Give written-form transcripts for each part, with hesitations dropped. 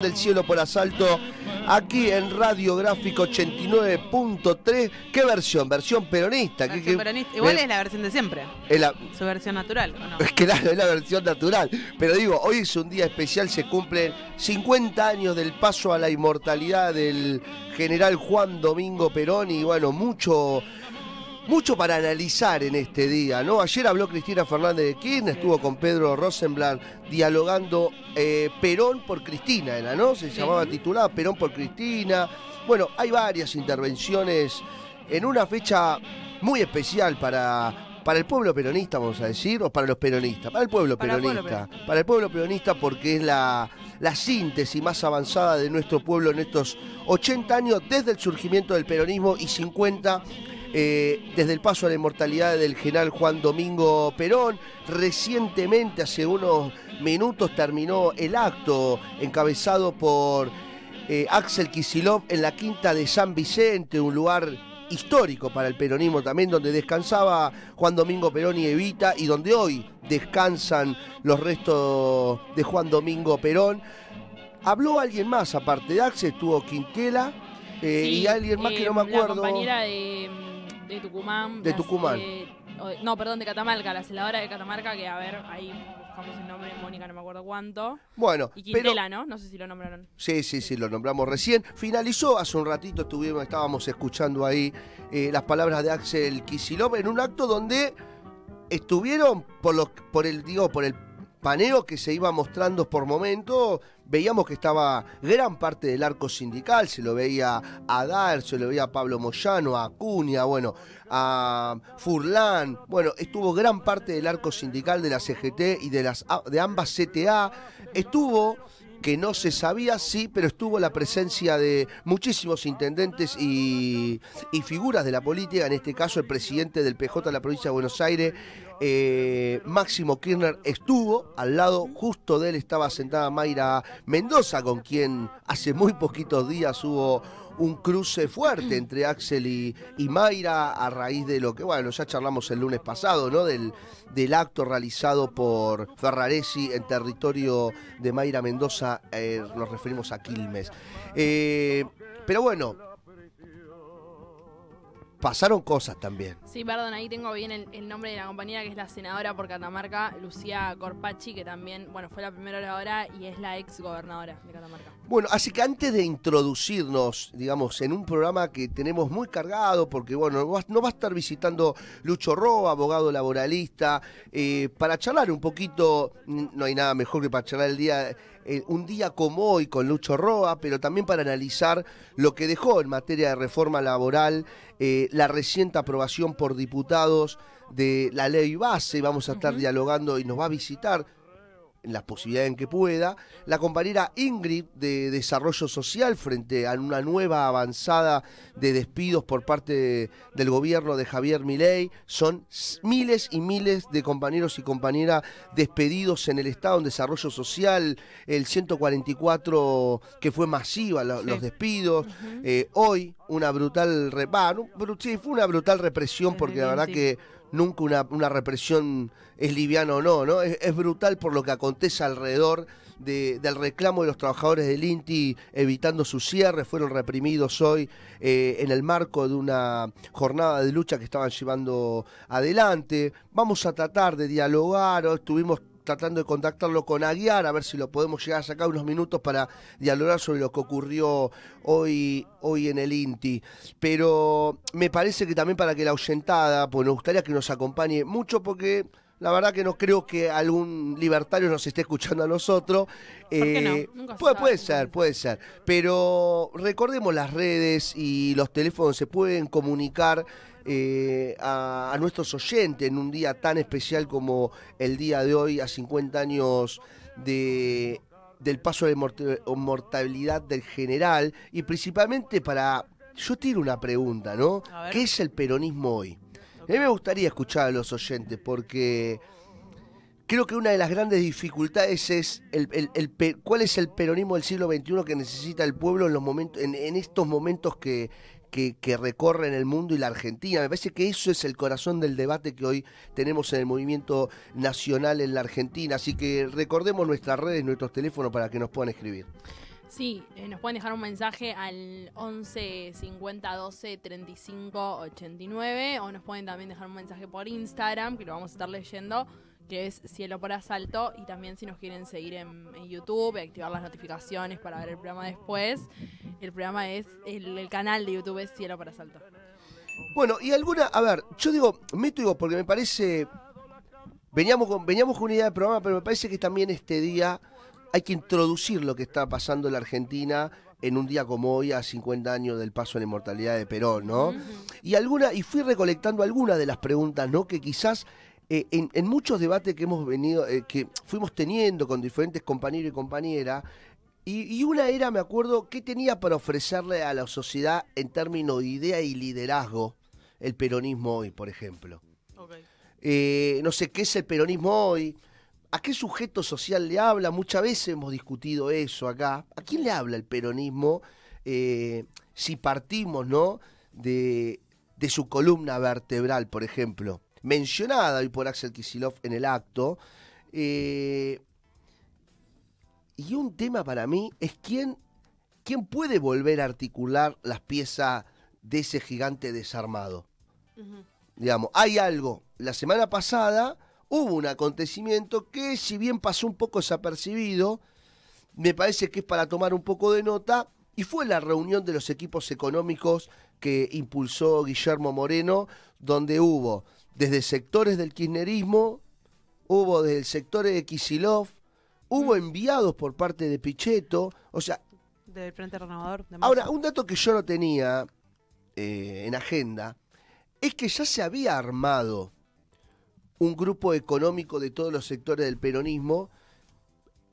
Del cielo por asalto, aquí en Radiográfico 89.3. ¿Qué versión? Versión peronista. Versión peronista. Igual es la versión de siempre. Su versión natural, ¿o no? Es que es la versión natural. Pero digo, hoy es un día especial, se cumplen 50 años del paso a la inmortalidad del general Juan Domingo Perón y bueno, mucho para analizar en este día, ¿no? Ayer habló Cristina Fernández de Kirchner, estuvo con Pedro Rosenblatt dialogando Perón por Cristina, era, ¿no? Se llamaba titulada Perón por Cristina. Bueno, hay varias intervenciones en una fecha muy especial para el pueblo peronista, vamos a decir, o para los peronistas, para el pueblo peronista. Para el pueblo peronista porque es la síntesis más avanzada de nuestro pueblo en estos 80 años desde el surgimiento del peronismo y 50 desde el paso a la inmortalidad del general Juan Domingo Perón. Recientemente, hace unos minutos, terminó el acto encabezado por Axel Kicillof en la Quinta de San Vicente, un lugar histórico para el peronismo también, donde descansaba Juan Domingo Perón y Evita, y donde hoy descansan los restos de Juan Domingo Perón. Habló alguien más, aparte de Axel, estuvo Quintela y alguien más que no me acuerdo. La compañera de Tucumán. De Tucumán. No, perdón, de Catamarca, la celadora de Catamarca, que a ver, ahí buscamos el nombre, Mónica, no me acuerdo cuánto. Bueno, y Quintela, ¿no? No sé si lo nombraron. Sí, lo nombramos recién. Finalizó, hace un ratito estábamos escuchando ahí las palabras de Axel Kicillof en un acto donde estuvieron por el paneo que se iba mostrando por momentos. Veíamos que estaba gran parte del arco sindical, se lo veía a Daer, se lo veía a Pablo Moyano, a Acuña, bueno, a Furlan, bueno, estuvo gran parte del arco sindical de la CGT y de ambas CTA, estuvo, que no se sabía, sí, pero estuvo la presencia de muchísimos intendentes y figuras de la política, en este caso el presidente del PJ de la provincia de Buenos Aires, Máximo Kirchner, estuvo al lado, justo de él estaba sentada Mayra Mendoza, con quien hace muy poquitos días hubo un cruce fuerte entre Axel y Mayra a raíz de lo que, bueno, ya charlamos el lunes pasado, ¿no? Del acto realizado por Ferraresi en territorio de Mayra Mendoza, nos referimos a Quilmes. Pero bueno, pasaron cosas también. Sí, perdón, ahí tengo bien el nombre de la compañera, que es la senadora por Catamarca, Lucía Corpachi, que también, bueno, fue la primera oradora y es la ex gobernadora de Catamarca. Bueno, así que antes de introducirnos, digamos, en un programa que tenemos muy cargado, porque bueno, nos va a estar visitando Lucho Roa, abogado laboralista, para charlar un poquito, no hay nada mejor que para charlar un día como hoy con Lucho Roa, pero también para analizar lo que dejó en materia de reforma laboral la reciente aprobación por diputados de la ley base. Vamos a estar dialogando y nos va a visitar, en la posibilidad en que pueda, la compañera Ingrid de Desarrollo Social frente a una nueva avanzada de despidos por parte del gobierno de Javier Milei. Son miles y miles de compañeros y compañeras despedidos en el Estado en Desarrollo Social, el 144 que fue masiva los despidos. Hoy fue una brutal represión, porque la verdad que nunca una represión es liviana o no, es brutal por lo que acontece alrededor del reclamo de los trabajadores del INTI evitando su cierre. Fueron reprimidos hoy en el marco de una jornada de lucha que estaban llevando adelante. Vamos a tratar de dialogar, estuvimos tratando de contactarlo con Aguiar, a ver si lo podemos llegar a sacar unos minutos para dialogar sobre lo que ocurrió hoy en el INTI. Pero me parece que también para que la ahuyentada, pues nos gustaría que nos acompañe mucho, porque la verdad que no creo que algún libertario nos esté escuchando a nosotros. ¿Por qué no? Nunca Puede ser. Pero recordemos las redes y los teléfonos, se pueden comunicar a nuestros oyentes en un día tan especial como el día de hoy, a 50 años del paso de inmortalidad del general, y principalmente yo tiro una pregunta, ¿no? ¿Qué es el peronismo hoy? A mí me gustaría escuchar a los oyentes, porque creo que una de las grandes dificultades es cuál es el peronismo del siglo XXI que necesita el pueblo en estos momentos que recorren el mundo y la Argentina. Me parece que eso es el corazón del debate que hoy tenemos en el movimiento nacional en la Argentina. Así que recordemos nuestras redes, nuestros teléfonos para que nos puedan escribir. Sí, nos pueden dejar un mensaje al 11 50 12 35 89 o nos pueden también dejar un mensaje por Instagram, que lo vamos a estar leyendo, que es Cielo por Asalto, y también si nos quieren seguir en YouTube y activar las notificaciones para ver el programa después, el programa es, el canal de YouTube es Cielo por Asalto. Bueno, y alguna, a ver, yo digo, porque me parece, veníamos con una idea de programa, pero me parece que también este día hay que introducir lo que está pasando en la Argentina en un día como hoy, a 50 años del paso a la inmortalidad de Perón, ¿no? Y fui recolectando algunas de las preguntas, ¿no? Que quizás en muchos debates que hemos venido, que fuimos teniendo con diferentes compañeros y compañeras, y una era, me acuerdo, ¿qué tenía para ofrecerle a la sociedad en términos de idea y liderazgo el peronismo hoy, por ejemplo? Okay. No sé, ¿qué es el peronismo hoy? ¿A qué sujeto social le habla? Muchas veces hemos discutido eso acá. ¿A quién le habla el peronismo? Si partimos, ¿no?, de su columna vertebral, por ejemplo, mencionada hoy por Axel Kicillof en el acto. Y un tema para mí es quién puede volver a articular las piezas de ese gigante desarmado. Digamos, hay algo. La semana pasada hubo un acontecimiento que, si bien pasó un poco desapercibido, me parece que es para tomar un poco de nota, y fue la reunión de los equipos económicos que impulsó Guillermo Moreno, donde hubo desde sectores del kirchnerismo, hubo desde el sector de Kicillof, hubo enviados por parte de Pichetto, o sea... Del Frente Renovador. Ahora, un dato que yo no tenía en agenda, es que ya se había armado un grupo económico de todos los sectores del peronismo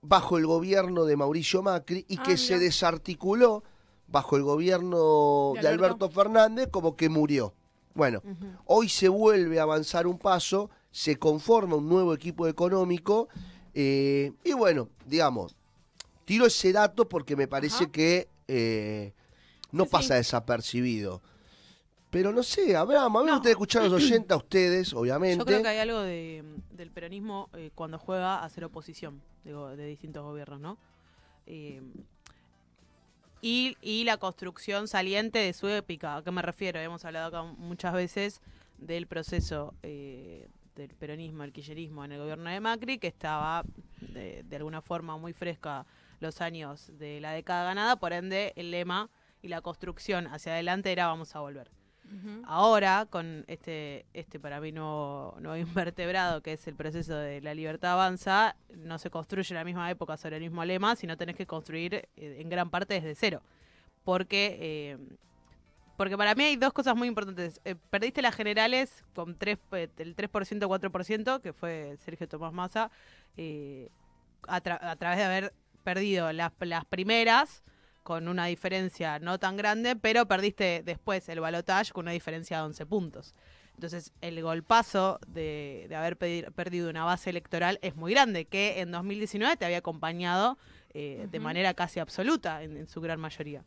bajo el gobierno de Mauricio Macri y que se desarticuló bajo el gobierno de Alberto Fernández, como que murió. Bueno, hoy se vuelve a avanzar un paso, se conforma un nuevo equipo económico y bueno, digamos, tiro ese dato porque me parece que no pasa desapercibido. Pero no sé, Abraham, a mí me gustaría escuchar a los oyentes, a ustedes, obviamente. Yo creo que hay algo del peronismo cuando juega a ser oposición, digo, de distintos gobiernos, ¿no? Y la construcción saliente de su épica. ¿A qué me refiero? Hemos hablado acá muchas veces del proceso del peronismo, el kirchnerismo en el gobierno de Macri, que estaba de alguna forma muy fresca los años de la década ganada, por ende el lema y la construcción hacia adelante era vamos a volver. Ahora, con este para mí nuevo invertebrado, que es el proceso de la libertad avanza, no se construye en la misma época sobre el mismo lema, sino tenés que construir en gran parte desde cero. Porque para mí hay dos cosas muy importantes. Perdiste las generales con el 3%, 4%, que fue Sergio Tomás Massa, a través de haber perdido las primeras, con una diferencia no tan grande, pero perdiste después el balotaje con una diferencia de 11 puntos. Entonces, el golpazo de haber perdido una base electoral es muy grande, que en 2019 te había acompañado de manera casi absoluta en su gran mayoría.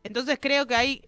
Entonces, creo que hay...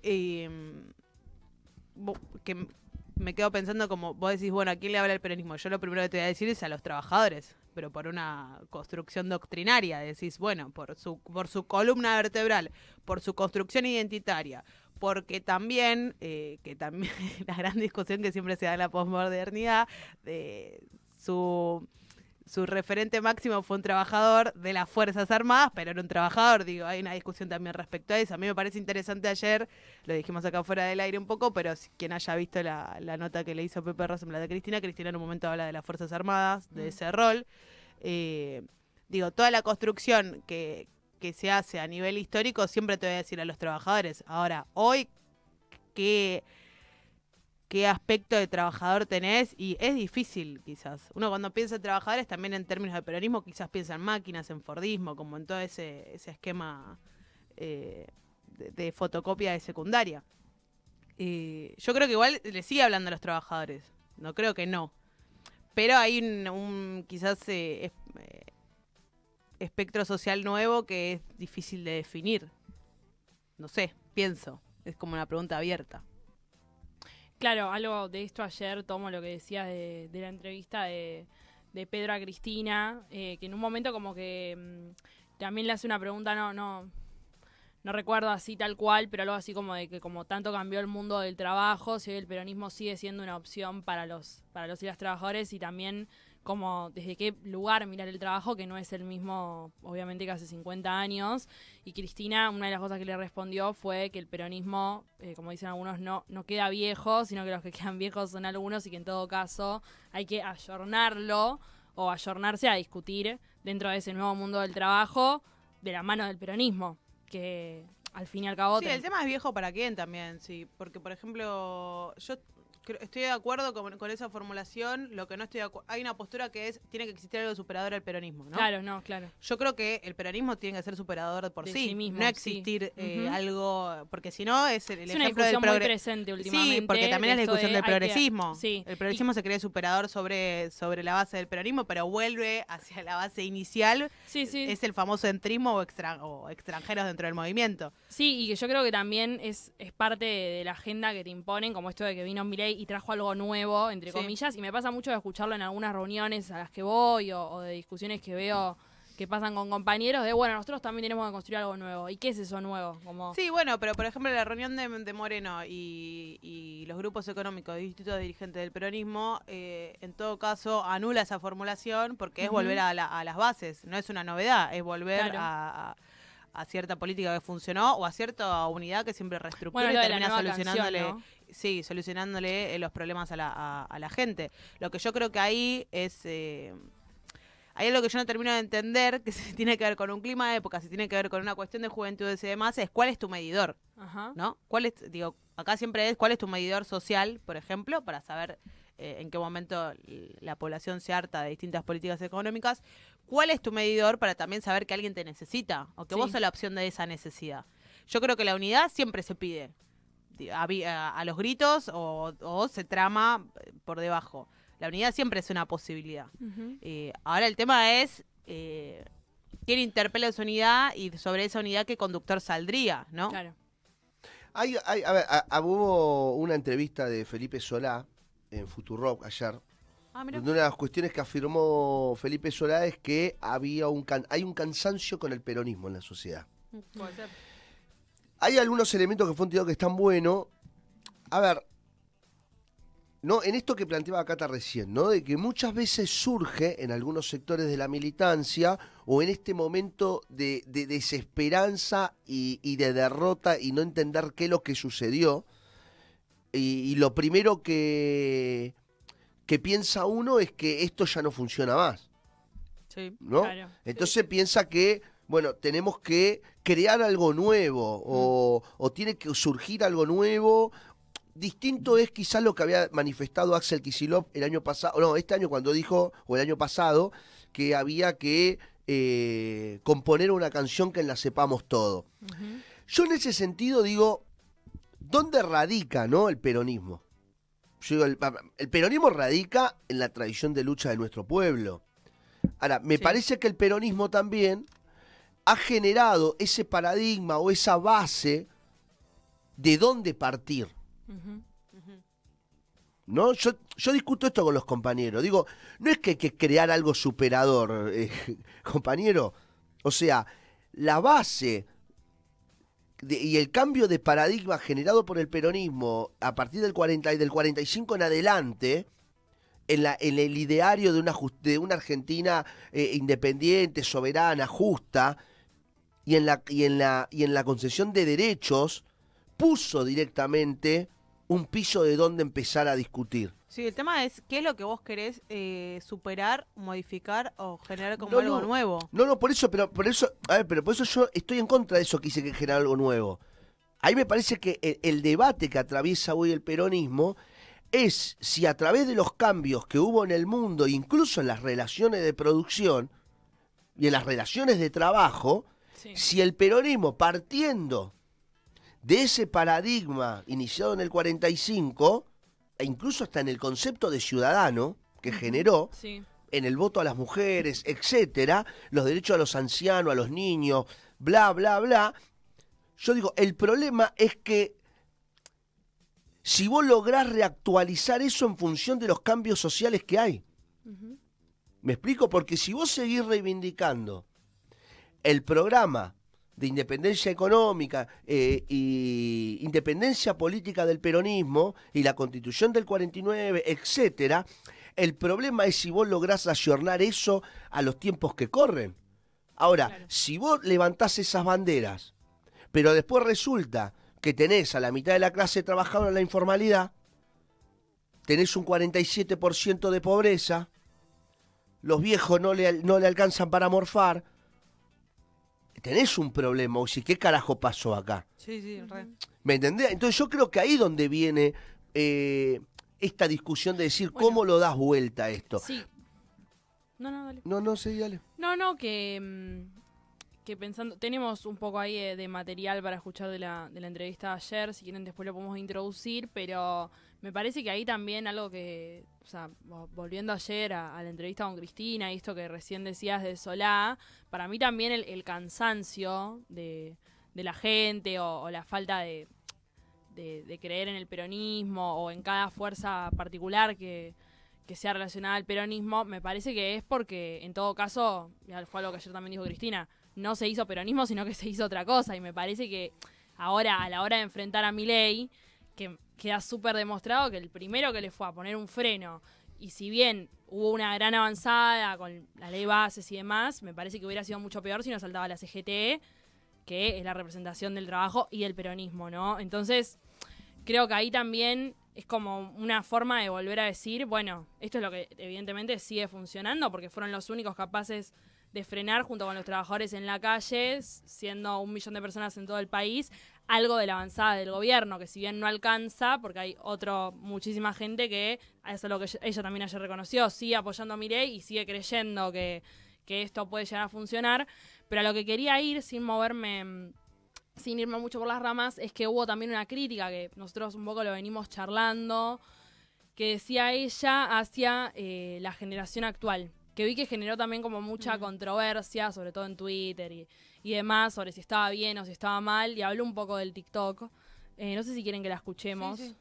que me quedo pensando, como vos decís, bueno, ¿a quién le habla el peronismo? Yo lo primero que te voy a decir es a los trabajadores, pero por una construcción doctrinaria. Decís, bueno, por su columna vertebral, por su construcción identitaria, porque también, la gran discusión que siempre se da en la posmodernidad, de su referente máximo fue un trabajador de las Fuerzas Armadas, pero era un trabajador, digo, hay una discusión también respecto a eso. A mí me parece interesante ayer, lo dijimos acá fuera del aire un poco, pero quien haya visto la nota que le hizo Pepe Rosenblatt a Cristina en un momento habla de las Fuerzas Armadas, de ese rol. Digo, toda la construcción que se hace a nivel histórico, siempre te voy a decir a los trabajadores. Ahora, hoy, ¿qué aspecto de trabajador tenés? Y es difícil, quizás. Uno cuando piensa en trabajadores, también en términos de peronismo, quizás piensa en máquinas, en Fordismo, como en todo ese esquema de fotocopia de secundaria. Yo creo que igual le sigue hablando a los trabajadores. No creo que no. Pero hay un quizás espectro social nuevo que es difícil de definir. No sé, pienso. Es como una pregunta abierta. Claro, algo de esto ayer tomo lo que decías de la entrevista de Pedro a Cristina, que en un momento como que también le hace una pregunta, no recuerdo así tal cual, pero algo así como de que como tanto cambió el mundo del trabajo, si hoy el peronismo sigue siendo una opción para los y las trabajadores, y también como desde qué lugar mirar el trabajo, que no es el mismo, obviamente, que hace 50 años. Y Cristina, una de las cosas que le respondió fue que el peronismo, como dicen algunos, no queda viejo, sino que los que quedan viejos son algunos, y que en todo caso hay que ayornarlo o ayornarse a discutir dentro de ese nuevo mundo del trabajo de la mano del peronismo, que al fin y al cabo... Sí, el tema es viejo para quién también, sí, porque por ejemplo, yo estoy de acuerdo con esa formulación, lo que no estoy de acuerdo, hay una postura que es, tiene que existir algo superador al peronismo, ¿no? Claro. Yo creo que el peronismo tiene que ser superador por De sí mismo, no existir sí. algo, porque si no es el Es una ejemplo del discusión muy presente últimamente. Sí, porque también es la discusión del progresismo. Sí. El progresismo se cree superador sobre la base del peronismo, pero vuelve hacia la base inicial. Sí. Es el famoso entrismo o extranjeros dentro del movimiento. Sí, y que yo creo que también es parte de la agenda que te imponen, como esto de que vino Milei y trajo algo nuevo, entre comillas, y me pasa mucho de escucharlo en algunas reuniones a las que voy o de discusiones que veo que pasan con compañeros, de bueno, nosotros también tenemos que construir algo nuevo. ¿Y qué es eso nuevo? Como... Sí, bueno, pero por ejemplo la reunión de Moreno y los grupos económicos y distintos dirigentes del peronismo, en todo caso anula esa formulación porque es volver a las bases, no es una novedad, es volver a cierta política que funcionó o a cierta unidad que siempre reestructura y termina solucionándole, canción, ¿no? Sí, solucionándole los problemas a la gente. Lo que yo creo que ahí es... hay algo que yo no termino de entender, que se tiene que ver con un clima de época, se tiene que ver con una cuestión de juventudes y demás, es cuál es tu medidor, ¿no? Acá siempre es cuál es tu medidor social, por ejemplo, para saber en qué momento la población se harta de distintas políticas económicas. ¿Cuál es tu medidor para también saber que alguien te necesita o que vos sos la opción de esa necesidad? Yo creo que la unidad siempre se pide a los gritos o se trama por debajo. La unidad siempre es una posibilidad. Ahora el tema es quién interpela esa unidad y sobre esa unidad qué conductor saldría, ¿no? Claro. Hubo una entrevista de Felipe Solá en Futurock ayer. Donde una de las cuestiones que afirmó Felipe Solá es que hay un cansancio con el peronismo en la sociedad. Puede ser. Hay algunos elementos que fue un tío que están buenos. A ver, no, en esto que planteaba Cata recién, ¿no? De que muchas veces surge en algunos sectores de la militancia o en este momento de desesperanza y de derrota y no entender qué es lo que sucedió. Y lo primero que piensa uno es que esto ya no funciona más. Sí, ¿no? Claro. Entonces piensa que, bueno, tenemos que crear algo nuevo o tiene que surgir algo nuevo. Distinto es quizás lo que había manifestado Axel Kicillof el año pasado, no, este año cuando dijo, o el año pasado, que había que componer una canción que la sepamos todo. Yo en ese sentido digo, ¿dónde radica, no, el peronismo? Yo digo, el peronismo radica en la tradición de lucha de nuestro pueblo. Ahora, me parece que el peronismo también ha generado ese paradigma o esa base de dónde partir. ¿No? Yo discuto esto con los compañeros. Digo, no es que hay que crear algo superador, compañero. O sea, la base y el cambio de paradigma generado por el peronismo a partir del 40 y del 45 en adelante, en el ideario de una Argentina independiente, soberana, justa, y en la concesión de derechos, puso directamente un piso de donde empezar a discutir. Sí, el tema es qué es lo que vos querés superar, modificar o generar como algo nuevo. No, por eso yo estoy en contra de eso que dice que generar algo nuevo. Ahí me parece que el debate que atraviesa hoy el peronismo es si a través de los cambios que hubo en el mundo, incluso en las relaciones de producción y en las relaciones de trabajo, si el peronismo partiendo de ese paradigma iniciado en el 45, e incluso hasta en el concepto de ciudadano que generó, en el voto a las mujeres, etcétera, los derechos a los ancianos, a los niños, bla, bla, bla. Yo digo, el problema es que si vos lográs reactualizar eso en función de los cambios sociales que hay. ¿Me explico? Porque si vos seguís reivindicando el programa de independencia económica y independencia política del peronismo y la Constitución del 49, etcétera, el problema es si vos lográs ayornar eso a los tiempos que corren. Ahora, Claro. si vos levantás esas banderas, pero después resulta que tenés a la mitad de la clase trabajadora en la informalidad, tenés un 47% de pobreza, los viejos no le alcanzan para morfar, tenés un problema. O si, ¿qué carajo pasó acá? Sí, sí, re. ¿Me entendés? Entonces yo creo que ahí donde viene esta discusión de decir Bueno. cómo lo das vuelta a esto. Sí. No, dale. No, sí, dale. No, que pensando, tenemos un poco ahí de material para escuchar de la entrevista de ayer, si quieren después lo podemos introducir, pero me parece que ahí también algo que, o sea, volviendo ayer a la entrevista con Cristina y esto que recién decías de Solá, para mí también el cansancio de la gente o la falta de creer en el peronismo o en cada fuerza particular que sea relacionada al peronismo, me parece que es porque, en todo caso, ya fue algo que ayer también dijo Cristina, no se hizo peronismo, sino que se hizo otra cosa. Y me parece que ahora, a la hora de enfrentar a Milei, que queda súper demostrado que el primero que le fue a poner un freno, y si bien hubo una gran avanzada con la ley bases y demás, me parece que hubiera sido mucho peor si no saltaba la CGT, que es la representación del trabajo y el peronismo, ¿no? Entonces, creo que ahí también es como una forma de volver a decir, bueno, esto es lo que evidentemente sigue funcionando, porque fueron los únicos capaces de frenar junto con los trabajadores en la calle, siendo 1 millón de personas en todo el país, algo de la avanzada del gobierno, que si bien no alcanza, porque hay muchísima gente que, eso es lo que ella también ayer reconoció, sigue apoyando a Milei y sigue creyendo que esto puede llegar a funcionar, pero a lo que quería ir, sin irme mucho por las ramas, es que hubo también una crítica, que nosotros un poco lo venimos charlando, que decía ella hacia la generación actual, que vi que generó también como mucha controversia, sobre todo en Twitter y demás, sobre si estaba bien o si estaba mal, y habló un poco del TikTok. No sé si quieren que la escuchemos. Sí, sí.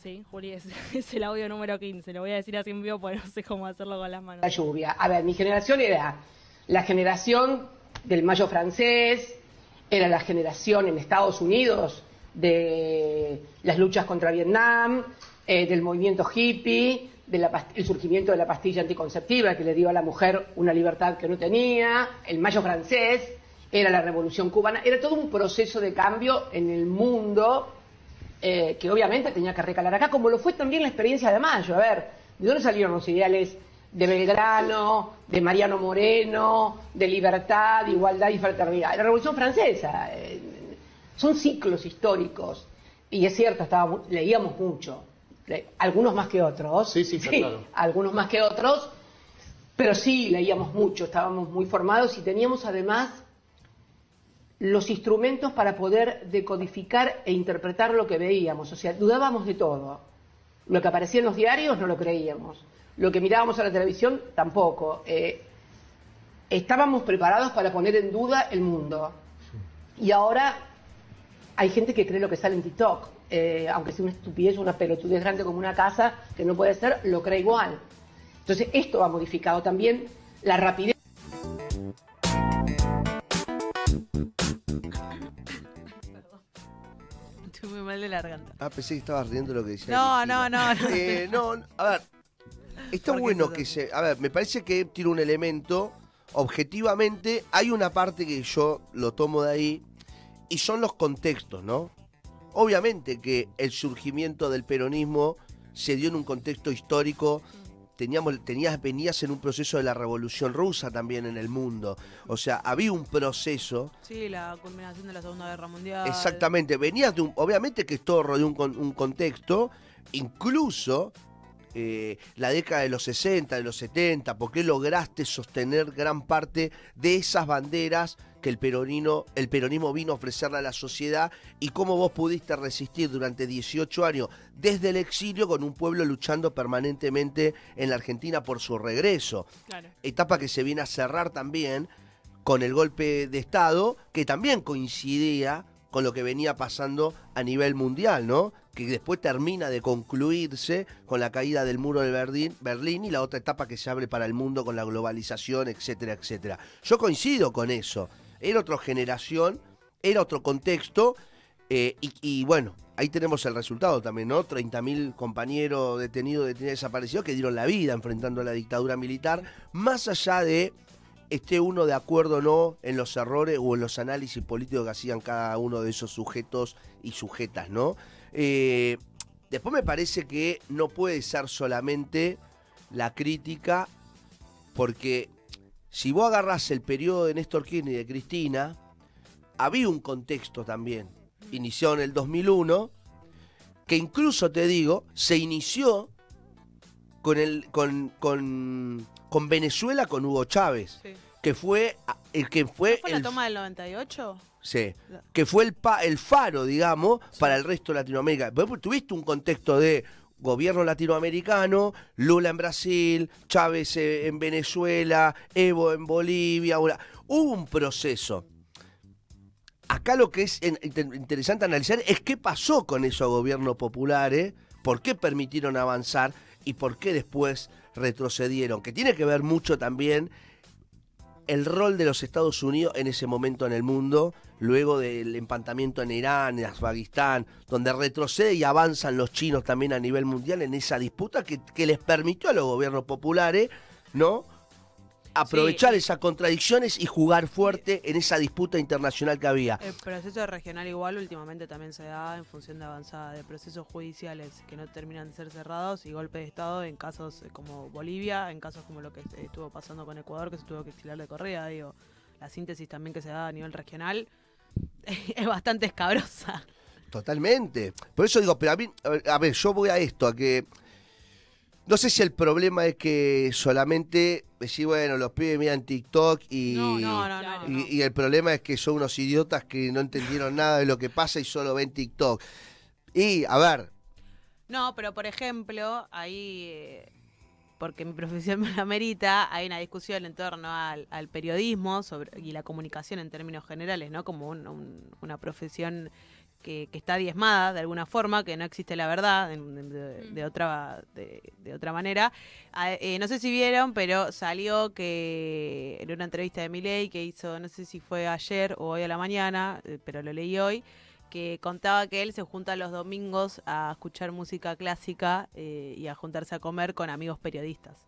Sí, Juli, es el audio número 15, lo voy a decir así en vivo porque no sé cómo hacerlo con las manos. La lluvia. A ver, mi generación era la generación del Mayo francés, era la generación en Estados Unidos de las luchas contra Vietnam, del movimiento hippie, el surgimiento de la pastilla anticonceptiva que le dio a la mujer una libertad que no tenía, el Mayo francés, era la Revolución cubana, era todo un proceso de cambio en el mundo que obviamente tenía que recalar acá, como lo fue también la experiencia de Mayo. A ver, ¿de dónde salieron los ideales de Belgrano, de Mariano Moreno, de libertad, de igualdad y fraternidad? La Revolución Francesa. Son ciclos históricos. Y es cierto, leíamos mucho. Algunos más que otros. Sí, claro. Algunos más que otros. Pero sí, leíamos mucho, estábamos muy formados y teníamos además los instrumentos para poder decodificar e interpretar lo que veíamos. O sea, dudábamos de todo. Lo que aparecía en los diarios no lo creíamos. Lo que mirábamos a la televisión tampoco. Estábamos preparados para poner en duda el mundo. Y ahora hay gente que cree lo que sale en TikTok. Aunque sea una estupidez, una pelotudez grande como una casa, que no puede ser, lo cree igual. Entonces esto ha modificado también la rapidez. Estoy muy mal de la garganta. Ah, pensé que estabas riendo lo que decía. No, Cristina. no. No, a ver, está ¿Por qué bueno sos que así? a ver, me parece que tiene un elemento, objetivamente, hay una parte que yo lo tomo de ahí, y son los contextos, ¿no? Obviamente que el surgimiento del peronismo se dio en un contexto histórico. Venías en un proceso de la Revolución Rusa también en el mundo. O sea, había un proceso. Sí, la culminación de la Segunda Guerra Mundial. Exactamente, venías de obviamente que es todo de un contexto, incluso la década de los 60, de los 70, porque lograste sostener gran parte de esas banderas que el peronismo vino a ofrecerle a la sociedad, y cómo vos pudiste resistir durante 18 años desde el exilio con un pueblo luchando permanentemente en la Argentina por su regreso. Claro. Etapa que se viene a cerrar también con el golpe de Estado, que también coincidía con lo que venía pasando a nivel mundial, ¿no? Que después termina de concluirse con la caída del muro de Berlín y la otra etapa que se abre para el mundo con la globalización, etcétera, etcétera. Yo coincido con eso. Era otra generación, era otro contexto, y bueno, ahí tenemos el resultado también, ¿no? 30.000 compañeros detenidos, desaparecidos que dieron la vida enfrentando a la dictadura militar, más allá de esté uno de acuerdo o no en los errores o en los análisis políticos que hacían cada uno de esos sujetos y sujetas, ¿no? Después me parece que no puede ser solamente la crítica, porque si vos agarrás el periodo de Néstor Kirchner y de Cristina, había un contexto también. Inició en el 2001, que incluso te digo, se inició con Venezuela, con Hugo Chávez, Sí. que fue el que fue, ¿No fue la toma del 98? Sí, que fue el faro, digamos, para el resto de Latinoamérica. Tuviste un contexto de gobierno latinoamericano, Lula en Brasil, Chávez en Venezuela, Evo en Bolivia. Hubo un proceso. Acá lo que es interesante analizar es qué pasó con esos gobiernos populares, por qué permitieron avanzar y por qué después retrocedieron, que tiene que ver mucho también el rol de los Estados Unidos en ese momento en el mundo, luego del empantamiento en Irán, en Afganistán, donde retrocede y avanzan los chinos también a nivel mundial en esa disputa que les permitió a los gobiernos populares, ¿no?, aprovechar esas contradicciones y jugar fuerte en esa disputa internacional que había. El proceso regional igual últimamente también se da en función de avanzada de procesos judiciales que no terminan de ser cerrados y golpe de Estado en casos como Bolivia, en casos como lo que estuvo pasando con Ecuador, que se tuvo que exiliar de corrida. Digo, la síntesis también que se da a nivel regional es bastante escabrosa. Totalmente. Por eso digo, pero a ver, yo voy a esto, a que no sé si el problema es que solamente decir, bueno, los pibes miran TikTok y el problema es que son unos idiotas que no entendieron nada de lo que pasa y solo ven TikTok. Y, a ver. No, pero por ejemplo, ahí, porque mi profesión me la amerita, hay una discusión en torno al periodismo y la comunicación en términos generales, ¿no? Como una profesión que está diezmada de alguna forma, que no existe la verdad de otra manera. No sé si vieron, pero salió que en una entrevista de Milei que hizo, no sé si fue ayer o hoy a la mañana, pero lo leí hoy, que contaba que él se junta los domingos a escuchar música clásica y a juntarse a comer con amigos periodistas.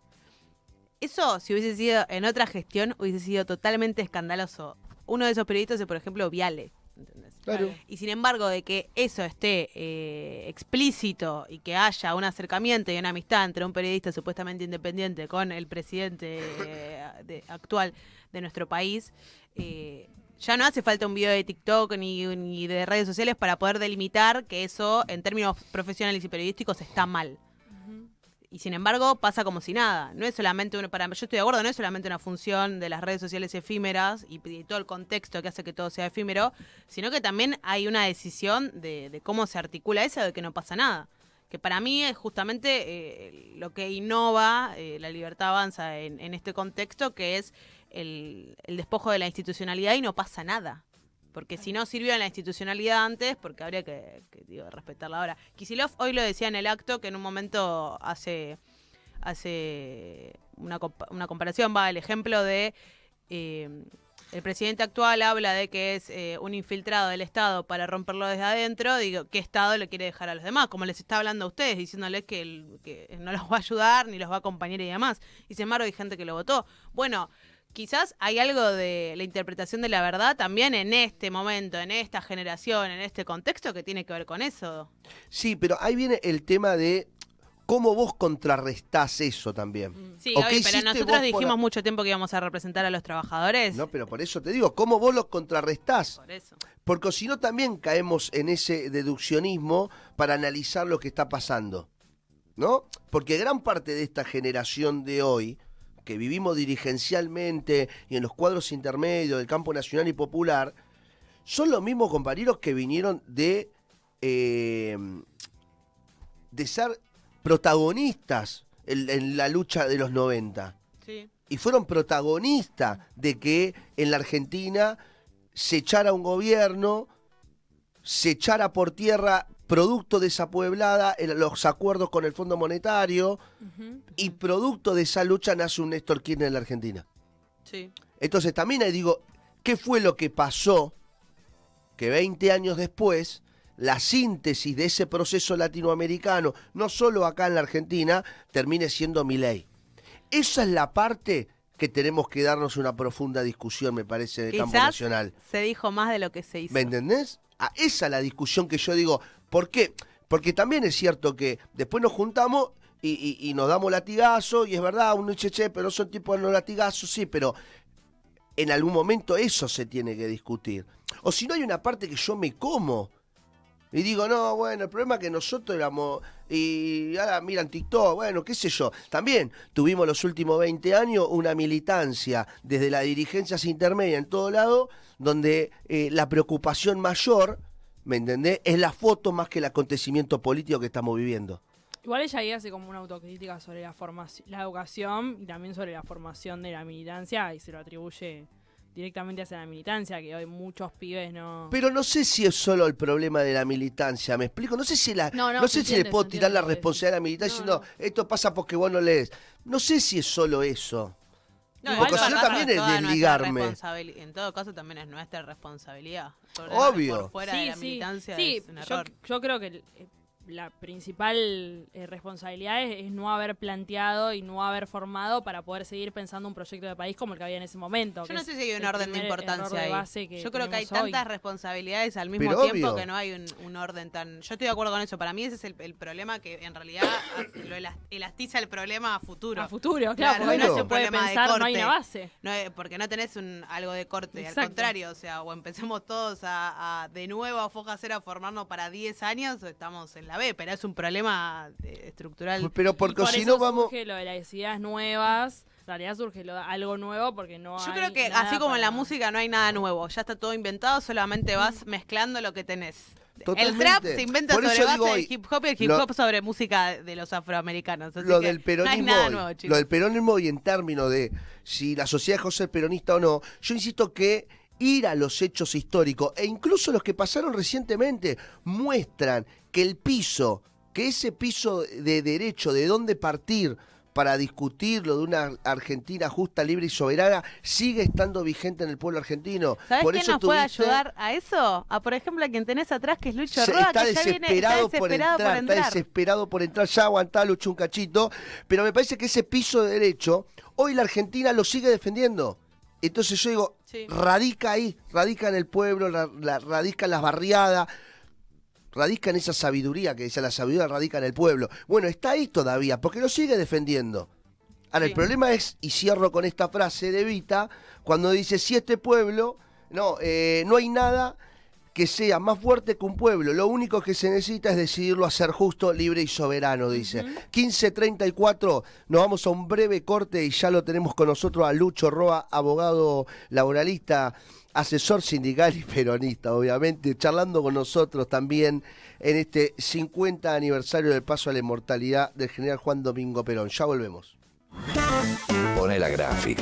Eso, si hubiese sido en otra gestión, hubiese sido totalmente escandaloso. Uno de esos periodistas es, por ejemplo, Viale. ¿Entendés? Claro. Y sin embargo, de que eso esté explícito y que haya un acercamiento y una amistad entre un periodista supuestamente independiente con el presidente actual de nuestro país, ya no hace falta un video de TikTok ni de redes sociales para poder delimitar que eso, en términos profesionales y periodísticos, está mal. Y sin embargo pasa como si nada. No es solamente yo estoy de acuerdo, no es solamente una función de las redes sociales efímeras y todo el contexto que hace que todo sea efímero, sino que también hay una decisión de cómo se articula eso, de que no pasa nada. Que para mí es justamente lo que innova la libertad avanza en este contexto, que es el despojo de la institucionalidad y no pasa nada. Porque si no sirvió en la institucionalidad antes, porque habría que respetarla ahora. Kicillof hoy lo decía en el acto, que en un momento hace una comparación, el ejemplo de el presidente actual habla de que es un infiltrado del Estado para romperlo desde adentro. Digo, ¿qué Estado le quiere dejar a los demás? Como les está hablando a ustedes, diciéndoles que no los va a ayudar, ni los va a acompañar y demás. Y sin embargo hay gente que lo votó. Bueno, quizás hay algo de la interpretación de la verdad también en este momento, en esta generación, en este contexto que tiene que ver con eso. Sí, pero ahí viene el tema de cómo vos contrarrestás eso también. Sí, obvio, pero nosotros dijimos mucho tiempo que íbamos a representar a los trabajadores. No, pero por eso te digo, ¿cómo vos los contrarrestás? Por eso. Porque si no también caemos en ese deduccionismo para analizar lo que está pasando, ¿no? Porque gran parte de esta generación de hoy, que vivimos dirigencialmente y en los cuadros intermedios del campo nacional y popular, son los mismos compañeros que vinieron de ser protagonistas en la lucha de los 90. Sí. Y fueron protagonistas de que en la Argentina se echara un gobierno se echara por tierra, producto de esa pueblada, los acuerdos con el Fondo Monetario, y producto de esa lucha nace un Néstor Kirchner en la Argentina. Sí. Entonces también ahí digo, ¿qué fue lo que pasó? Que 20 años después, la síntesis de ese proceso latinoamericano, no solo acá en la Argentina, termine siendo Milei. Esa es la parte que tenemos que darnos una profunda discusión, me parece, de campo nacional. Se dijo más de lo que se hizo. ¿Me entendés? Esa es la discusión que yo digo. ¿Por qué? Porque también es cierto que después nos juntamos y nos damos latigazos, y es verdad, uno dice, che, pero son tipos de los latigazos, sí, pero en algún momento eso se tiene que discutir. O si no, hay una parte que yo me como. Y digo, no, bueno, el problema es que nosotros éramos, y ahora miran TikTok, bueno, qué sé yo. También tuvimos los últimos 20 años una militancia desde las dirigencias intermedias en todo lado, donde la preocupación mayor, ¿me entendés?, es la foto más que el acontecimiento político que estamos viviendo. Igual ella ahí hace como una autocrítica sobre la formación, la educación, y también sobre la formación de la militancia, y se lo atribuye directamente hacia la militancia, que hoy muchos pibes no... Pero no sé si es solo el problema de la militancia, ¿me explico? No sé si no sé si le puedo tirar la responsabilidad a la militancia diciendo, esto pasa porque vos no lees. No sé si es solo eso. No, porque si no también es desligarme. En todo caso también es nuestra responsabilidad. Obvio. Por fuera de la militancia es un error. Yo creo que la principal responsabilidad es no haber planteado y no haber formado para poder seguir pensando un proyecto de país como el que había en ese momento. Yo no sé si hay un orden de importancia ahí. Yo creo que hay tantas responsabilidades al mismo Pero tiempo obvio. que no hay un orden tan... Yo estoy de acuerdo con eso. Para mí ese es el problema, que en realidad lo elastiza el problema a futuro. A futuro, claro, porque no se puede pensar, no hay una base. No, porque no tenés algo de corte. Exacto. Al contrario, o sea, o empecemos todos de nuevo a foja cero a formarnos para 10 años, o estamos en la B, pero es un problema estructural. Pero porque por si eso no vamos... surge lo de las ideas nuevas, en realidad surge algo nuevo porque no Yo hay creo que nada así como en la para- música no hay nada nuevo, ya está todo inventado, solamente vas mezclando lo que tenés. Totalmente. El trap se inventa Por sobre eso base digo del hoy, hip hop, y el hip hop sobre música de los afroamericanos. Así lo que del peronismo, no hay nada nuevo, chicos. lo del peronismo, y en términos de si la sociedad dejó ser peronista o no, yo insisto que ir a los hechos históricos, e incluso los que pasaron recientemente, muestran que ese piso de derecho, de dónde partir para discutirlo de una Argentina justa, libre y soberana, sigue estando vigente en el pueblo argentino. ¿Sabés Por quién eso nos puede tuviste- ayudar a eso? A, por ejemplo, a quien tenés atrás, que es Lucho Roa, Está que ya viene, desesperado por entrar, está desesperado por entrar, ya aguantá, Lucho, un cachito, pero me parece que ese piso de derecho, hoy la Argentina lo sigue defendiendo. Entonces yo digo, Sí. radica ahí, radica en el pueblo, radica en las barriadas, radica en esa sabiduría, que decía, la sabiduría radica en el pueblo. Bueno, está ahí todavía, porque lo sigue defendiendo. Ahora, Sí. el problema es, y cierro con esta frase de Evita, cuando dice, si este pueblo, no hay nada que sea más fuerte que un pueblo, lo único que se necesita es decidirlo a ser justo, libre y soberano, dice. 15:34, nos vamos a un breve corte y ya lo tenemos con nosotros a Lucho Roa, abogado laboralista, asesor sindical y peronista, obviamente, charlando con nosotros también en este 50 aniversario del paso a la inmortalidad del general Juan Domingo Perón. Ya volvemos. Pone la gráfica.